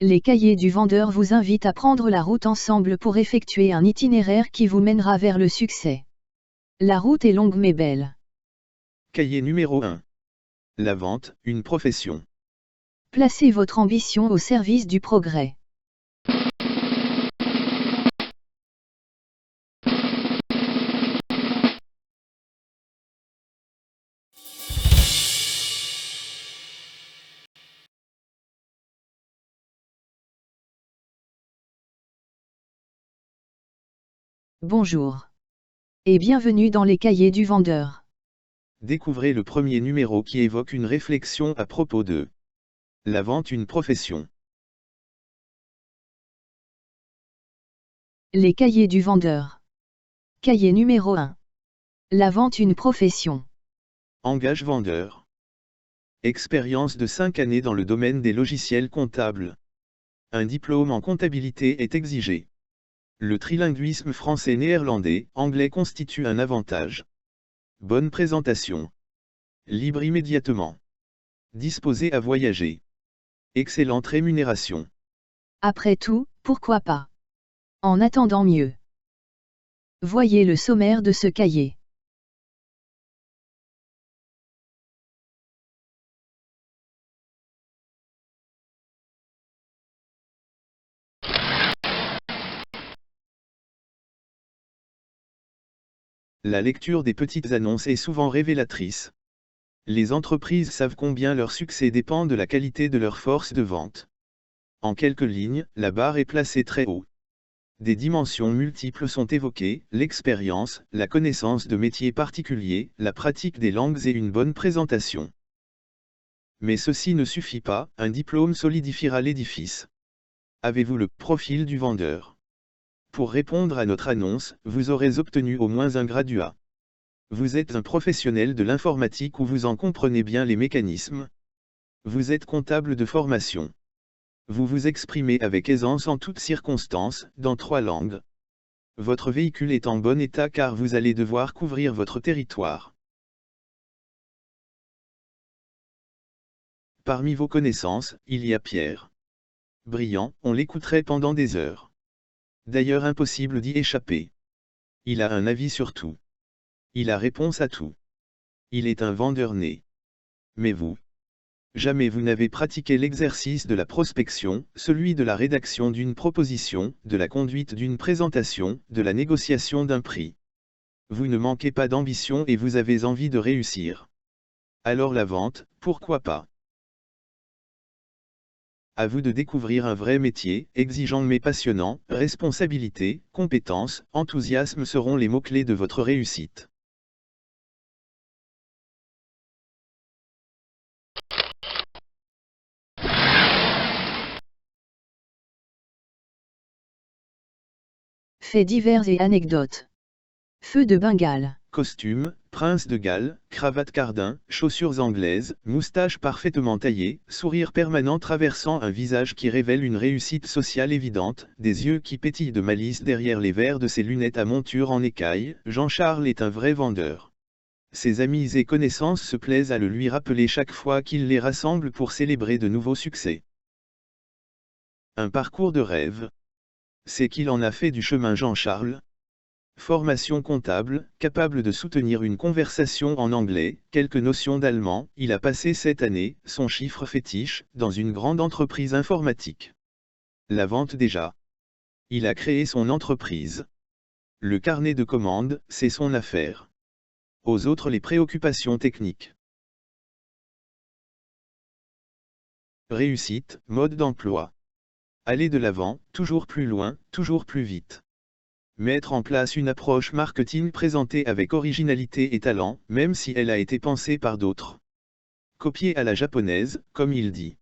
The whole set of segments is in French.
Les cahiers du vendeur vous invitent à prendre la route ensemble pour effectuer un itinéraire qui vous mènera vers le succès. La route est longue mais belle. Cahier numéro 1. La vente, une profession. Placez votre ambition au service du progrès. Bonjour. Et bienvenue dans les cahiers du vendeur. Découvrez le premier numéro qui évoque une réflexion à propos de la vente, une profession. Les cahiers du vendeur. Cahier numéro 1. La vente, une profession. Engage vendeur. Expérience de 5 années dans le domaine des logiciels comptables. Un diplôme en comptabilité est exigé. Le trilinguisme français-néerlandais-anglais constitue un avantage. Bonne présentation. Libre immédiatement. Disposé à voyager. Excellente rémunération. Après tout, pourquoi pas? En attendant mieux. Voyez le sommaire de ce cahier. La lecture des petites annonces est souvent révélatrice. Les entreprises savent combien leur succès dépend de la qualité de leur force de vente. En quelques lignes, la barre est placée très haut. Des dimensions multiples sont évoquées, l'expérience, la connaissance de métiers particuliers, la pratique des langues et une bonne présentation. Mais ceci ne suffit pas, un diplôme solidifiera l'édifice. Avez-vous le profil du vendeur? Pour répondre à notre annonce, vous aurez obtenu au moins un graduat. Vous êtes un professionnel de l'informatique ou vous en comprenez bien les mécanismes. Vous êtes comptable de formation. Vous vous exprimez avec aisance en toutes circonstances, dans 3 langues. Votre véhicule est en bon état car vous allez devoir couvrir votre territoire. Parmi vos connaissances, il y a Pierre. Brillant, on l'écouterait pendant des heures. D'ailleurs impossible d'y échapper. Il a un avis sur tout. Il a réponse à tout. Il est un vendeur né. Mais vous? Jamais vous n'avez pratiqué l'exercice de la prospection, celui de la rédaction d'une proposition, de la conduite d'une présentation, de la négociation d'un prix. Vous ne manquez pas d'ambition et vous avez envie de réussir. Alors la vente, pourquoi pas? À vous de découvrir un vrai métier, exigeant mais passionnant, responsabilité, compétence, enthousiasme seront les mots-clés de votre réussite. Faits divers et anecdotes. Feu de Bengale. Costume, prince de Galles, cravate cardin, chaussures anglaises, moustache parfaitement taillée, sourire permanent traversant un visage qui révèle une réussite sociale évidente, des yeux qui pétillent de malice derrière les verres de ses lunettes à monture en écaille, Jean-Charles est un vrai vendeur. Ses amis et connaissances se plaisent à le lui rappeler chaque fois qu'il les rassemble pour célébrer de nouveaux succès. Un parcours de rêve. C'est qu'il en a fait du chemin Jean-Charles. Formation comptable, capable de soutenir une conversation en anglais, quelques notions d'allemand, il a passé 7 années, son chiffre fétiche, dans une grande entreprise informatique. La vente déjà. Il a créé son entreprise. Le carnet de commandes, c'est son affaire. Aux autres les préoccupations techniques. Réussite, mode d'emploi. Aller de l'avant, toujours plus loin, toujours plus vite. Mettre en place une approche marketing présentée avec originalité et talent, même si elle a été pensée par d'autres. Copier à la japonaise, comme il dit.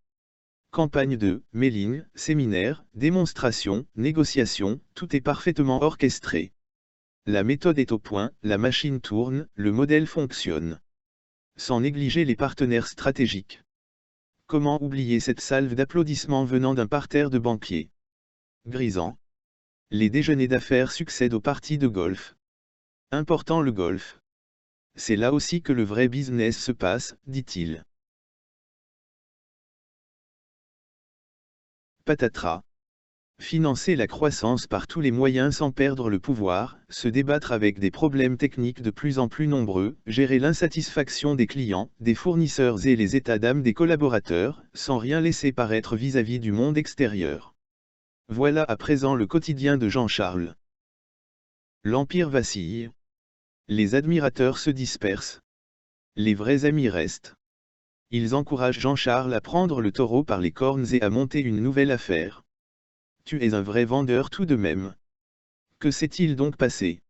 Campagne de mailing, séminaire, démonstration, négociation, tout est parfaitement orchestré. La méthode est au point, la machine tourne, le modèle fonctionne. Sans négliger les partenaires stratégiques. Comment oublier cette salve d'applaudissements venant d'un parterre de banquiers? Grisant. Les déjeuners d'affaires succèdent aux parties de golf. Important le golf. C'est là aussi que le vrai business se passe, dit-il. patatras. Financer la croissance par tous les moyens sans perdre le pouvoir, se débattre avec des problèmes techniques de plus en plus nombreux, gérer l'insatisfaction des clients, des fournisseurs et les états d'âme des collaborateurs, sans rien laisser paraître vis-à-vis du monde extérieur. Voilà à présent le quotidien de Jean-Charles. L'Empire vacille. Les admirateurs se dispersent. Les vrais amis restent. Ils encouragent Jean-Charles à prendre le taureau par les cornes et à monter une nouvelle affaire. Tu es un vrai vendeur tout de même. Que s'est-il donc passé?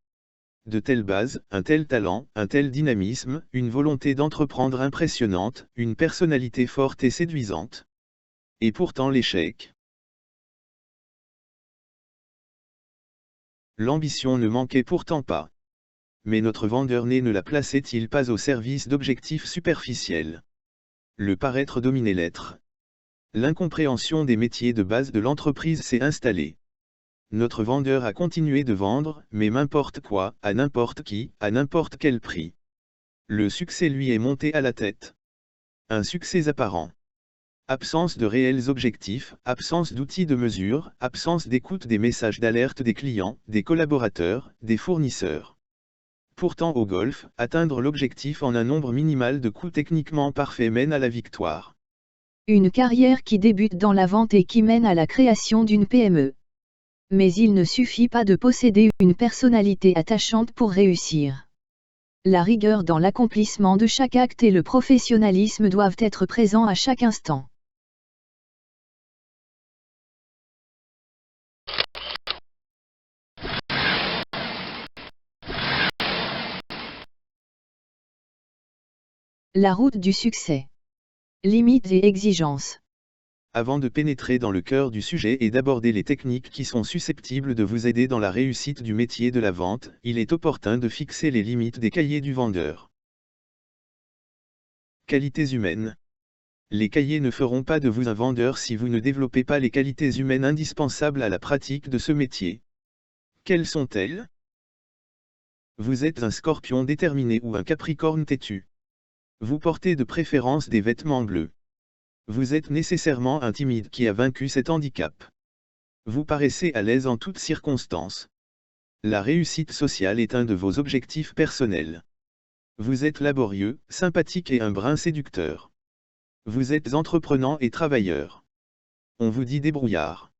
De telles bases, un tel talent, un tel dynamisme, une volonté d'entreprendre impressionnante, une personnalité forte et séduisante. Et pourtant l'échec. L'ambition ne manquait pourtant pas. Mais notre vendeur né ne la plaçait-il pas au service d'objectifs superficiels? Le paraître dominait l'être. L'incompréhension des métiers de base de l'entreprise s'est installée. Notre vendeur a continué de vendre, mais n'importe quoi, à n'importe qui, à n'importe quel prix. Le succès lui est monté à la tête. Un succès apparent. Absence de réels objectifs, absence d'outils de mesure, absence d'écoute des messages d'alerte des clients, des collaborateurs, des fournisseurs. Pourtant au golf, atteindre l'objectif en un nombre minimal de coups techniquement parfaits mène à la victoire. Une carrière qui débute dans la vente et qui mène à la création d'une PME. Mais il ne suffit pas de posséder une personnalité attachante pour réussir. La rigueur dans l'accomplissement de chaque acte et le professionnalisme doivent être présents à chaque instant. La route du succès. Limites et exigences. Avant de pénétrer dans le cœur du sujet et d'aborder les techniques qui sont susceptibles de vous aider dans la réussite du métier de la vente, il est opportun de fixer les limites des cahiers du vendeur. Qualités humaines. Les cahiers ne feront pas de vous un vendeur si vous ne développez pas les qualités humaines indispensables à la pratique de ce métier. Quelles sont-elles? Vous êtes un Scorpion déterminé ou un Capricorne têtu. Vous portez de préférence des vêtements bleus. Vous êtes nécessairement un timide qui a vaincu cet handicap. Vous paraissez à l'aise en toutes circonstances. La réussite sociale est un de vos objectifs personnels. Vous êtes laborieux, sympathique et un brin séducteur. Vous êtes entreprenant et travailleur. On vous dit débrouillard.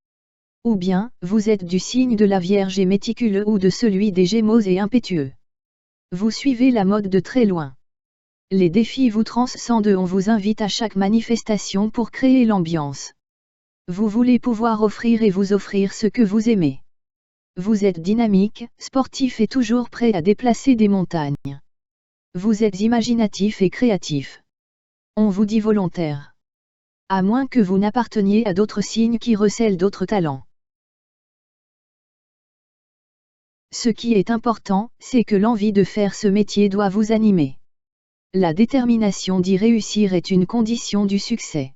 Ou bien, vous êtes du signe de la Vierge et méticuleux ou de celui des Gémeaux et impétueux. Vous suivez la mode de très loin. Les défis vous transcendent, on vous invite à chaque manifestation pour créer l'ambiance. Vous voulez pouvoir offrir et vous offrir ce que vous aimez. Vous êtes dynamique, sportif et toujours prêt à déplacer des montagnes. Vous êtes imaginatif et créatif. On vous dit volontaire. À moins que vous n'apparteniez à d'autres signes qui recèlent d'autres talents. Ce qui est important, c'est que l'envie de faire ce métier doit vous animer. La détermination d'y réussir est une condition du succès.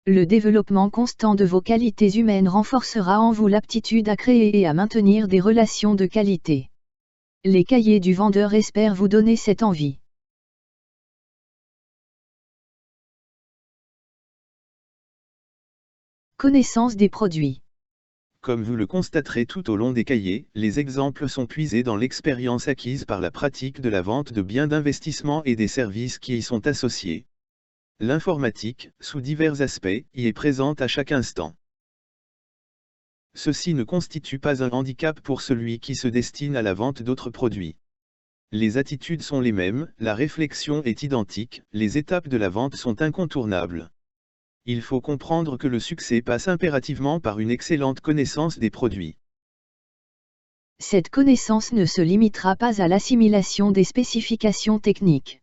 Le développement constant de vos qualités humaines renforcera en vous l'aptitude à créer et à maintenir des relations de qualité. Les cahiers du vendeur espèrent vous donner cette envie. Connaissance des produits. Comme vous le constaterez tout au long des cahiers, les exemples sont puisés dans l'expérience acquise par la pratique de la vente de biens d'investissement et des services qui y sont associés. L'informatique, sous divers aspects, y est présente à chaque instant. Ceci ne constitue pas un handicap pour celui qui se destine à la vente d'autres produits. Les attitudes sont les mêmes, la réflexion est identique, les étapes de la vente sont incontournables. Il faut comprendre que le succès passe impérativement par une excellente connaissance des produits. Cette connaissance ne se limitera pas à l'assimilation des spécifications techniques.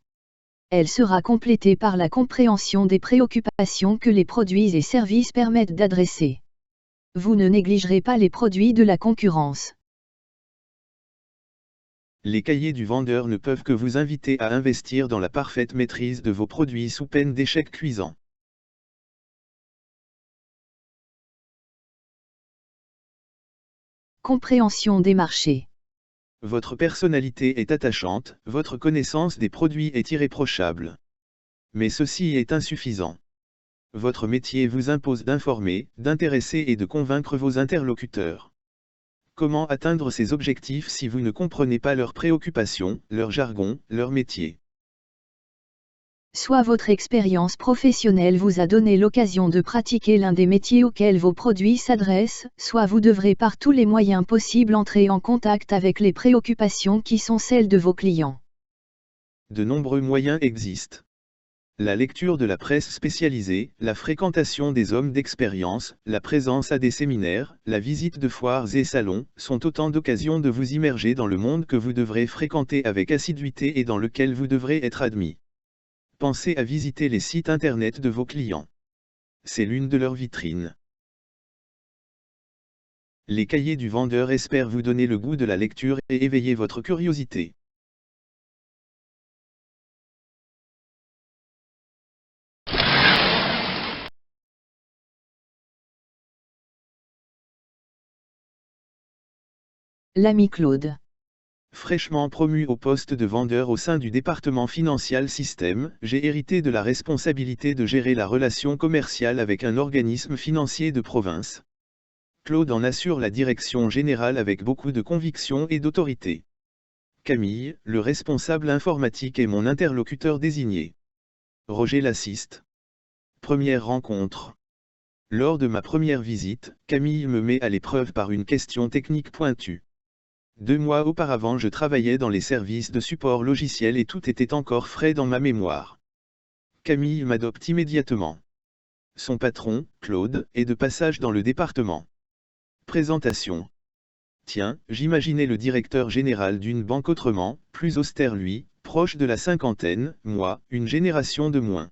Elle sera complétée par la compréhension des préoccupations que les produits et services permettent d'adresser. Vous ne négligerez pas les produits de la concurrence. Les cahiers du vendeur ne peuvent que vous inviter à investir dans la parfaite maîtrise de vos produits sous peine d'échec cuisant. Compréhension des marchés. Votre personnalité est attachante, votre connaissance des produits est irréprochable. Mais ceci est insuffisant. Votre métier vous impose d'informer, d'intéresser et de convaincre vos interlocuteurs. Comment atteindre ces objectifs si vous ne comprenez pas leurs préoccupations, leur jargon, leur métier? Soit votre expérience professionnelle vous a donné l'occasion de pratiquer l'un des métiers auxquels vos produits s'adressent, soit vous devrez par tous les moyens possibles entrer en contact avec les préoccupations qui sont celles de vos clients. De nombreux moyens existent. La lecture de la presse spécialisée, la fréquentation des hommes d'expérience, la présence à des séminaires, la visite de foires et salons, sont autant d'occasions de vous immerger dans le monde que vous devrez fréquenter avec assiduité et dans lequel vous devrez être admis. Pensez à visiter les sites internet de vos clients. C'est l'une de leurs vitrines. Les cahiers du vendeur espèrent vous donner le goût de la lecture et éveiller votre curiosité. L'ami Claude. Fraîchement promu au poste de vendeur au sein du département Financial System, j'ai hérité de la responsabilité de gérer la relation commerciale avec un organisme financier de province. Claude en assure la direction générale avec beaucoup de conviction et d'autorité. Camille, le responsable informatique, est mon interlocuteur désigné. Roger l'assiste. Première rencontre. Lors de ma première visite, Camille me met à l'épreuve par une question technique pointue. 2 mois auparavant, je travaillais dans les services de support logiciel et tout était encore frais dans ma mémoire. Camille m'adopte immédiatement. Son patron, Claude, est de passage dans le département. Présentation. Tiens, j'imaginais le directeur général d'une banque autrement, plus austère lui, proche de la cinquantaine, moi, une génération de moins.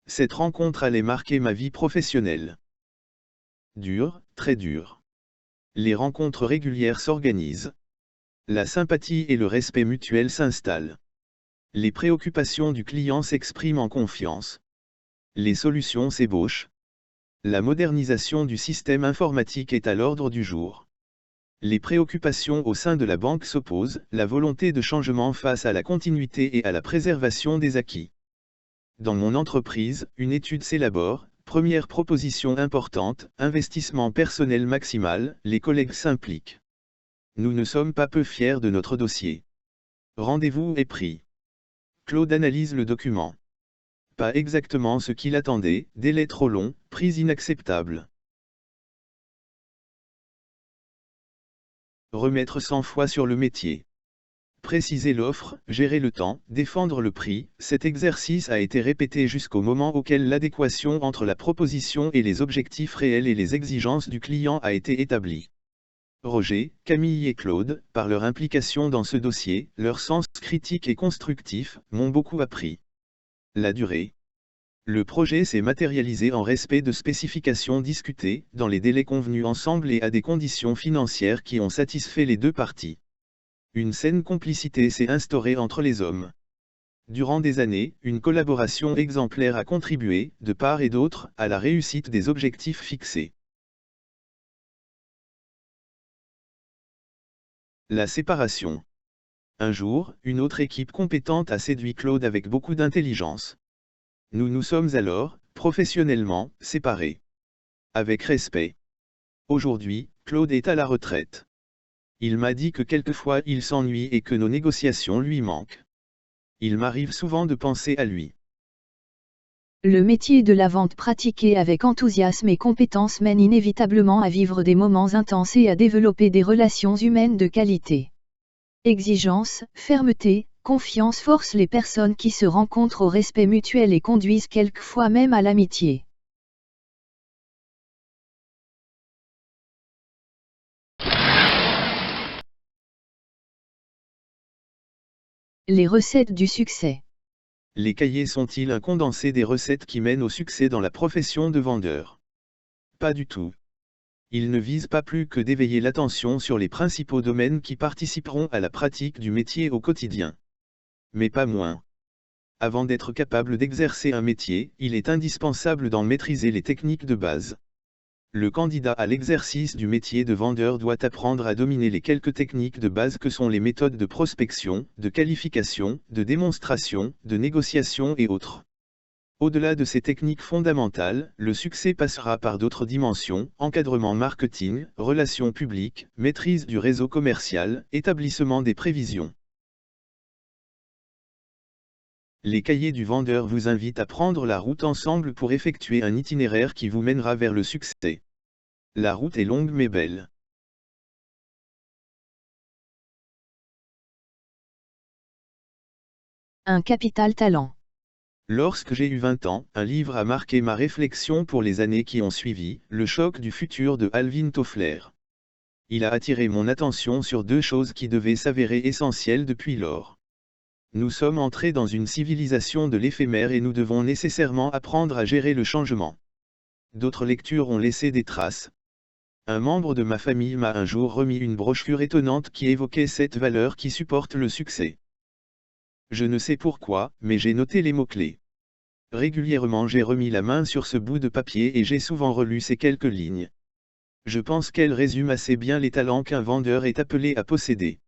Cette rencontre allait marquer ma vie professionnelle. Dur, très dur. Les rencontres régulières s'organisent. La sympathie et le respect mutuel s'installent. Les préoccupations du client s'expriment en confiance. Les solutions s'ébauchent. La modernisation du système informatique est à l'ordre du jour. Les préoccupations au sein de la banque s'opposent, la volonté de changement face à la continuité et à la préservation des acquis. Dans mon entreprise, une étude s'élabore. Première proposition importante, investissement personnel maximal, les collègues s'impliquent. Nous ne sommes pas peu fiers de notre dossier. Rendez-vous est pris. Claude analyse le document. Pas exactement ce qu'il attendait, délai trop long, prix inacceptable. Remettre 100 fois sur le métier. Préciser l'offre, gérer le temps, défendre le prix, cet exercice a été répété jusqu'au moment auquel l'adéquation entre la proposition et les objectifs réels et les exigences du client a été établie. Roger, Camille et Claude, par leur implication dans ce dossier, leur sens critique et constructif, m'ont beaucoup appris. La durée. Le projet s'est matérialisé en respect de spécifications discutées, dans les délais convenus ensemble et à des conditions financières qui ont satisfait les deux parties. Une saine complicité s'est instaurée entre les hommes. Durant des années, une collaboration exemplaire a contribué, de part et d'autre, à la réussite des objectifs fixés. La séparation. Un jour, une autre équipe compétente a séduit Claude avec beaucoup d'intelligence. Nous nous sommes alors, professionnellement, séparés. Avec respect. Aujourd'hui, Claude est à la retraite. Il m'a dit que quelquefois il s'ennuie et que nos négociations lui manquent. Il m'arrive souvent de penser à lui. Le métier de la vente pratiqué avec enthousiasme et compétence mène inévitablement à vivre des moments intenses et à développer des relations humaines de qualité. Exigence, fermeté, confiance forcent les personnes qui se rencontrent au respect mutuel et conduisent quelquefois même à l'amitié. Les recettes du succès. Les cahiers sont-ils un condensé des recettes qui mènent au succès dans la profession de vendeur? Pas du tout. Ils ne visent pas plus que d'éveiller l'attention sur les principaux domaines qui participeront à la pratique du métier au quotidien. Mais pas moins. Avant d'être capable d'exercer un métier, il est indispensable d'en maîtriser les techniques de base. Le candidat à l'exercice du métier de vendeur doit apprendre à dominer les quelques techniques de base que sont les méthodes de prospection, de qualification, de démonstration, de négociation et autres. Au-delà de ces techniques fondamentales, le succès passera par d'autres dimensions: encadrement marketing, relations publiques, maîtrise du réseau commercial, établissement des prévisions. Les cahiers du vendeur vous invitent à prendre la route ensemble pour effectuer un itinéraire qui vous mènera vers le succès. La route est longue mais belle. Un capital talent. Lorsque j'ai eu 20 ans, un livre a marqué ma réflexion pour les années qui ont suivi, Le choc du futur de Alvin Toffler. Il a attiré mon attention sur deux choses qui devaient s'avérer essentielles depuis lors. Nous sommes entrés dans une civilisation de l'éphémère et nous devons nécessairement apprendre à gérer le changement. D'autres lectures ont laissé des traces. Un membre de ma famille m'a un jour remis une brochure étonnante qui évoquait 7 valeurs qui supportent le succès. Je ne sais pourquoi, mais j'ai noté les mots-clés. Régulièrement j'ai remis la main sur ce bout de papier et j'ai souvent relu ces quelques lignes. Je pense qu'elles résument assez bien les talents qu'un vendeur est appelé à posséder.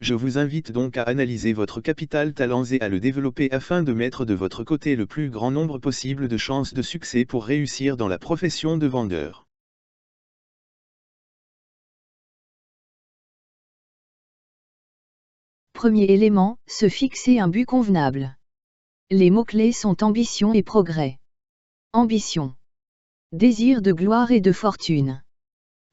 Je vous invite donc à analyser votre capital talents et à le développer afin de mettre de votre côté le plus grand nombre possible de chances de succès pour réussir dans la profession de vendeur. Premier élément, se fixer un but convenable. Les mots-clés sont ambition et progrès. Ambition. Désir de gloire et de fortune.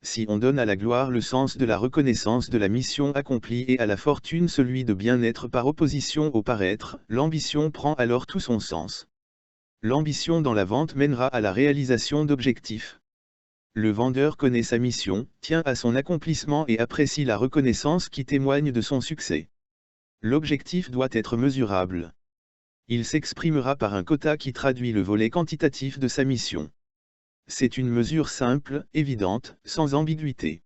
Si on donne à la gloire le sens de la reconnaissance de la mission accomplie et à la fortune celui de bien-être par opposition au paraître, l'ambition prend alors tout son sens. L'ambition dans la vente mènera à la réalisation d'objectifs. Le vendeur connaît sa mission, tient à son accomplissement et apprécie la reconnaissance qui témoigne de son succès. L'objectif doit être mesurable. Il s'exprimera par un quota qui traduit le volet quantitatif de sa mission. C'est une mesure simple, évidente, sans ambiguïté.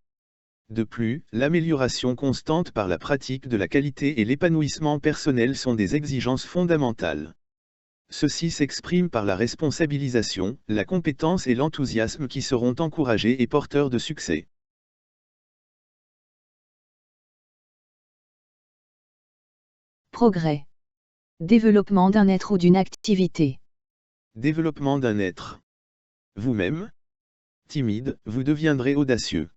De plus, l'amélioration constante par la pratique de la qualité et l'épanouissement personnel sont des exigences fondamentales. Ceci s'exprime par la responsabilisation, la compétence et l'enthousiasme qui seront encouragés et porteurs de succès. Progrès. Développement d'un être ou d'une activité. Développement d'un être. Vous-même. Timide, vous deviendrez audacieux.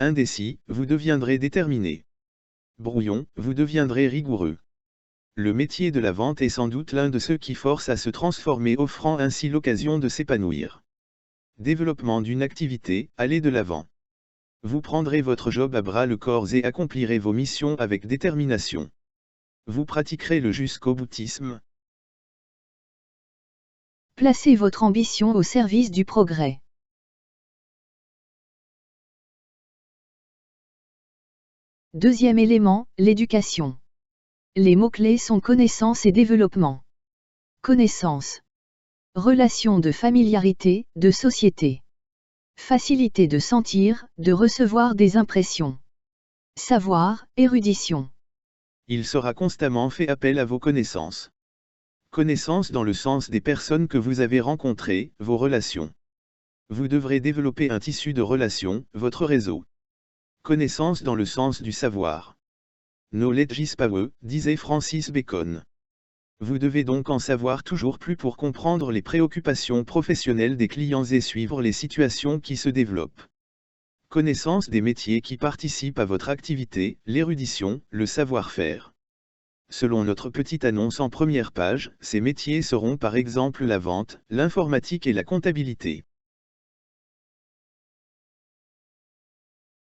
Indécis, vous deviendrez déterminé. Brouillon, vous deviendrez rigoureux. Le métier de la vente est sans doute l'un de ceux qui forcent à se transformer, offrant ainsi l'occasion de s'épanouir. Développement d'une activité, allez de l'avant. Vous prendrez votre job à bras le corps et accomplirez vos missions avec détermination. Vous pratiquerez le jusqu'au boutisme. Placez votre ambition au service du progrès. Deuxième élément, l'éducation. Les mots-clés sont connaissance et développement. Connaissance. Relation de familiarité, de société. Facilité de sentir, de recevoir des impressions. Savoir, érudition. Il sera constamment fait appel à vos connaissances. Connaissances dans le sens des personnes que vous avez rencontrées, vos relations. Vous devrez développer un tissu de relations, votre réseau. Connaissance dans le sens du savoir. Knowledge is power, disait Francis Bacon. Vous devez donc en savoir toujours plus pour comprendre les préoccupations professionnelles des clients et suivre les situations qui se développent. Connaissance des métiers qui participent à votre activité, l'érudition, le savoir-faire. Selon notre petite annonce en première page, ces métiers seront par exemple la vente, l'informatique et la comptabilité.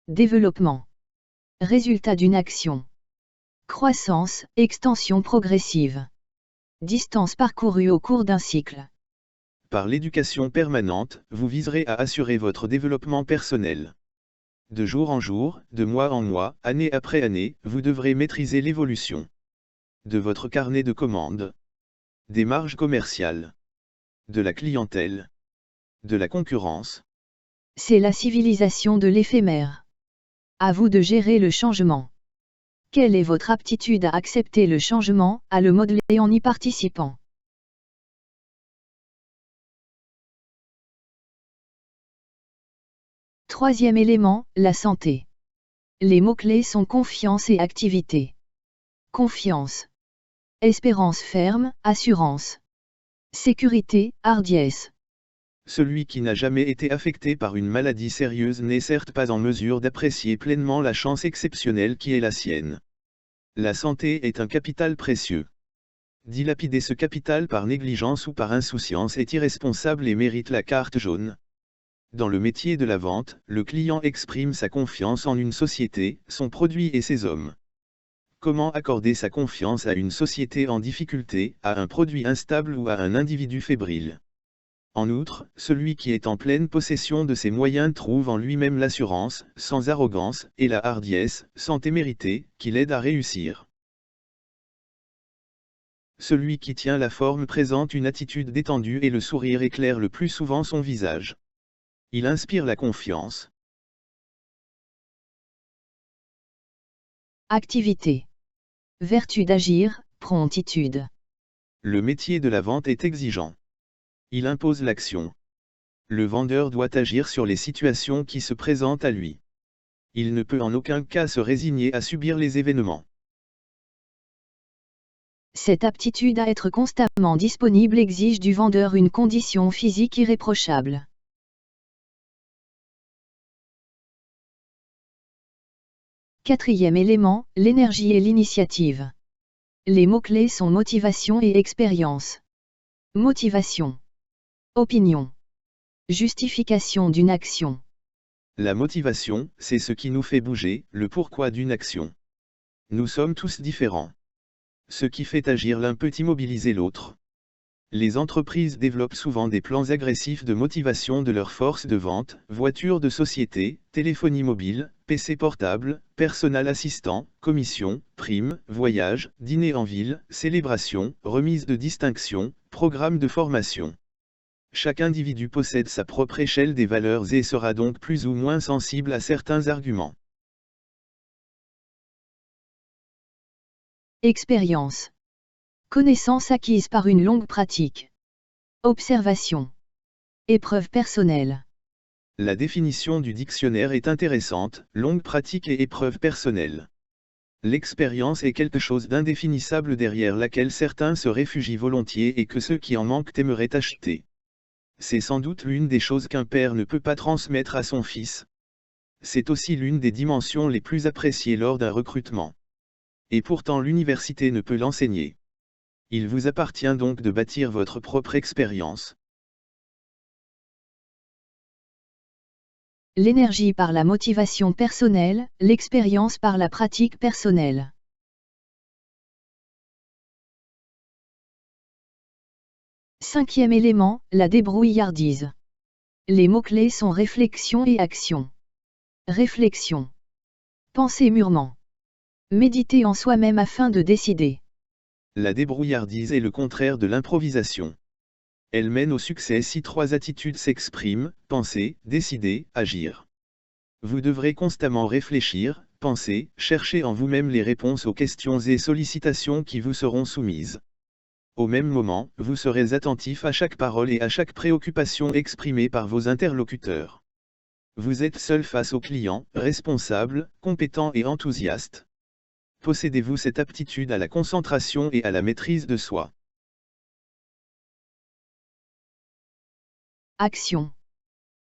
Développement. Résultat d'une action. Croissance, extension progressive. Distance parcourue au cours d'un cycle. Par l'éducation permanente, vous viserez à assurer votre développement personnel. De jour en jour, de mois en mois, année après année, vous devrez maîtriser l'évolution de votre carnet de commandes, des marges commerciales, de la clientèle, de la concurrence. C'est la civilisation de l'éphémère. À vous de gérer le changement. Quelle est votre aptitude à accepter le changement, à le modeler en y participant? Troisième élément, la santé. Les mots-clés sont confiance et activité. Confiance. Espérance ferme, assurance. Sécurité, hardiesse. Celui qui n'a jamais été affecté par une maladie sérieuse n'est certes pas en mesure d'apprécier pleinement la chance exceptionnelle qui est la sienne. La santé est un capital précieux. Dilapider ce capital par négligence ou par insouciance est irresponsable et mérite la carte jaune. Dans le métier de la vente, le client exprime sa confiance en une société, son produit et ses hommes. Comment accorder sa confiance à une société en difficulté, à un produit instable ou à un individu fébrile? En outre, celui qui est en pleine possession de ses moyens trouve en lui-même l'assurance, sans arrogance, et la hardiesse, sans témérité, qui l'aide à réussir. Celui qui tient la forme présente une attitude détendue et le sourire éclaire le plus souvent son visage. Il inspire la confiance. Activité. Vertu d'agir, promptitude. Le métier de la vente est exigeant. Il impose l'action. Le vendeur doit agir sur les situations qui se présentent à lui. Il ne peut en aucun cas se résigner à subir les événements. Cette aptitude à être constamment disponible exige du vendeur une condition physique irréprochable. Quatrième élément, l'énergie et l'initiative. Les mots-clés sont motivation et expérience. Motivation. Opinion. Justification d'une action. La motivation, c'est ce qui nous fait bouger, le pourquoi d'une action. Nous sommes tous différents. Ce qui fait agir l'un peut immobiliser l'autre. Les entreprises développent souvent des plans agressifs de motivation de leurs forces de vente, voitures de société, téléphonie mobile, PC portable, personnel assistant, commissions, primes, voyages, dîners en ville, célébrations, remises de distinction, programmes de formation. Chaque individu possède sa propre échelle des valeurs et sera donc plus ou moins sensible à certains arguments. Expérience. Connaissance acquise par une longue pratique. Observation. Épreuve personnelle. La définition du dictionnaire est intéressante, longue pratique et épreuve personnelle. L'expérience est quelque chose d'indéfinissable derrière laquelle certains se réfugient volontiers et que ceux qui en manquent aimeraient acheter. C'est sans doute l'une des choses qu'un père ne peut pas transmettre à son fils. C'est aussi l'une des dimensions les plus appréciées lors d'un recrutement. Et pourtant l'université ne peut l'enseigner. Il vous appartient donc de bâtir votre propre expérience. L'énergie par la motivation personnelle, l'expérience par la pratique personnelle. Cinquième élément, la débrouillardise. Les mots-clés sont réflexion et action. Réflexion. Penser mûrement. Méditer en soi-même afin de décider. La débrouillardise est le contraire de l'improvisation. Elle mène au succès si trois attitudes s'expriment, penser, décider, agir. Vous devrez constamment réfléchir, penser, chercher en vous-même les réponses aux questions et sollicitations qui vous seront soumises. Au même moment, vous serez attentif à chaque parole et à chaque préoccupation exprimée par vos interlocuteurs. Vous êtes seul face aux clients, responsable, compétent et enthousiaste. Possédez-vous cette aptitude à la concentration et à la maîtrise de soi? Action.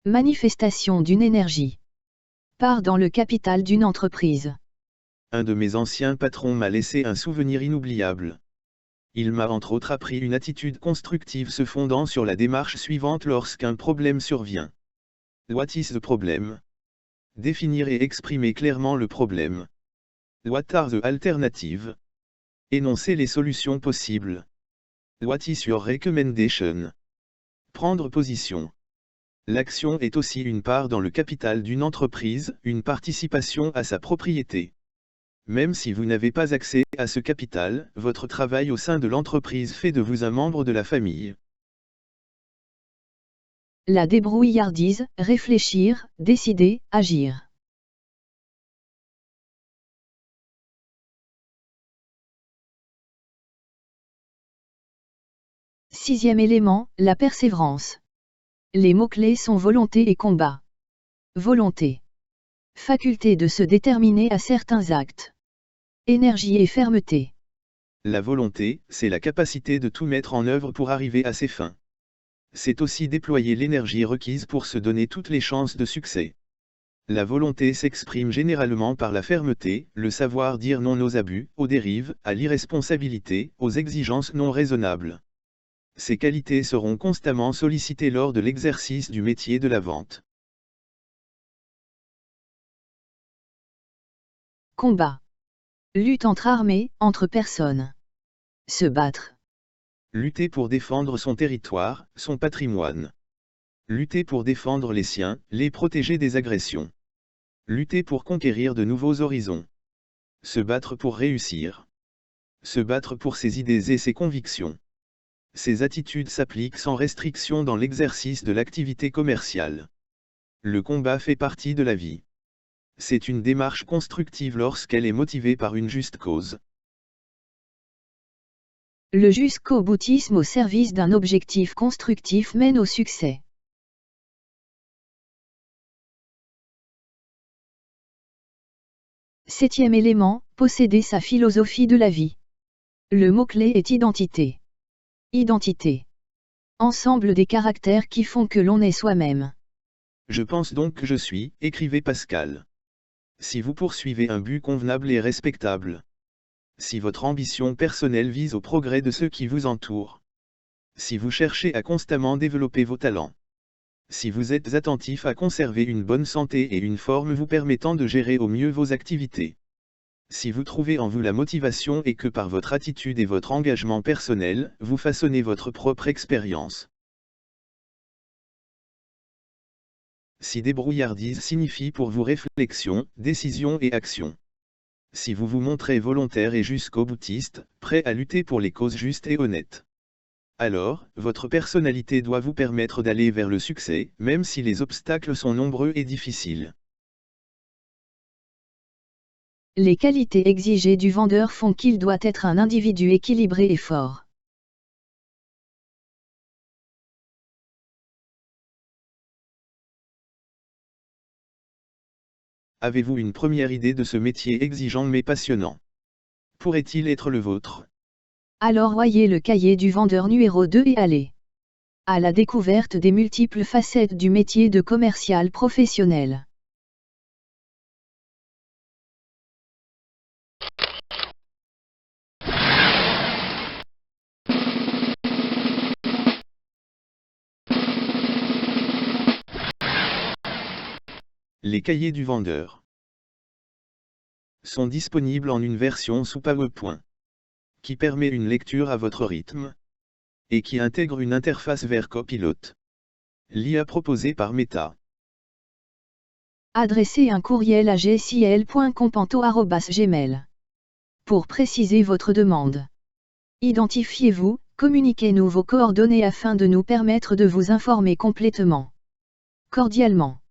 Manifestation d'une énergie. Part dans le capital d'une entreprise. Un de mes anciens patrons m'a laissé un souvenir inoubliable. Il m'a entre autres appris une attitude constructive se fondant sur la démarche suivante lorsqu'un problème survient. What is the problem? Définir et exprimer clairement le problème. What are the alternatives? Énoncer les solutions possibles. What is your recommendation? Prendre position. L'action est aussi une part dans le capital d'une entreprise, une participation à sa propriété. Même si vous n'avez pas accès à ce capital, votre travail au sein de l'entreprise fait de vous un membre de la famille. La débrouillardise, réfléchir, décider, agir. Sixième élément, la persévérance. Les mots-clés sont volonté et combat. Volonté. Faculté de se déterminer à certains actes. Énergie et fermeté. La volonté, c'est la capacité de tout mettre en œuvre pour arriver à ses fins. C'est aussi déployer l'énergie requise pour se donner toutes les chances de succès. La volonté s'exprime généralement par la fermeté, le savoir dire non aux abus, aux dérives, à l'irresponsabilité, aux exigences non raisonnables. Ces qualités seront constamment sollicitées lors de l'exercice du métier de la vente. Combat. Lutte entre armées, entre personnes. Se battre. Lutter pour défendre son territoire, son patrimoine. Lutter pour défendre les siens, les protéger des agressions. Lutter pour conquérir de nouveaux horizons. Se battre pour réussir. Se battre pour ses idées et ses convictions. Ces attitudes s'appliquent sans restriction dans l'exercice de l'activité commerciale. Le combat fait partie de la vie. C'est une démarche constructive lorsqu'elle est motivée par une juste cause. Le jusqu'au boutisme au service d'un objectif constructif mène au succès. Septième élément, posséder sa philosophie de la vie. Le mot-clé est identité. Identité. Ensemble des caractères qui font que l'on est soi-même. Je pense donc que je suis, écrivait Pascal. Si vous poursuivez un but convenable et respectable. Si votre ambition personnelle vise au progrès de ceux qui vous entourent. Si vous cherchez à constamment développer vos talents. Si vous êtes attentif à conserver une bonne santé et une forme vous permettant de gérer au mieux vos activités. Si vous trouvez en vous la motivation et que par votre attitude et votre engagement personnel, vous façonnez votre propre expérience. Si débrouillardise signifie pour vous réflexion, décision et action. Si vous vous montrez volontaire et jusqu'au boutiste, prêt à lutter pour les causes justes et honnêtes. Alors, votre personnalité doit vous permettre d'aller vers le succès, même si les obstacles sont nombreux et difficiles. Les qualités exigées du vendeur font qu'il doit être un individu équilibré et fort. Avez-vous une première idée de ce métier exigeant mais passionnant? Pourrait-il être le vôtre? Alors voyez le cahier du vendeur numéro 2 et allez à la découverte des multiples facettes du métier de commercial professionnel. Les cahiers du vendeur sont disponibles en une version sous PowerPoint, qui permet une lecture à votre rythme, et qui intègre une interface vers Copilot. L'IA proposée par Meta. Adressez un courriel à gcl.companto@gmail. Pour préciser votre demande. Identifiez-vous, communiquez-nous vos coordonnées afin de nous permettre de vous informer complètement. Cordialement.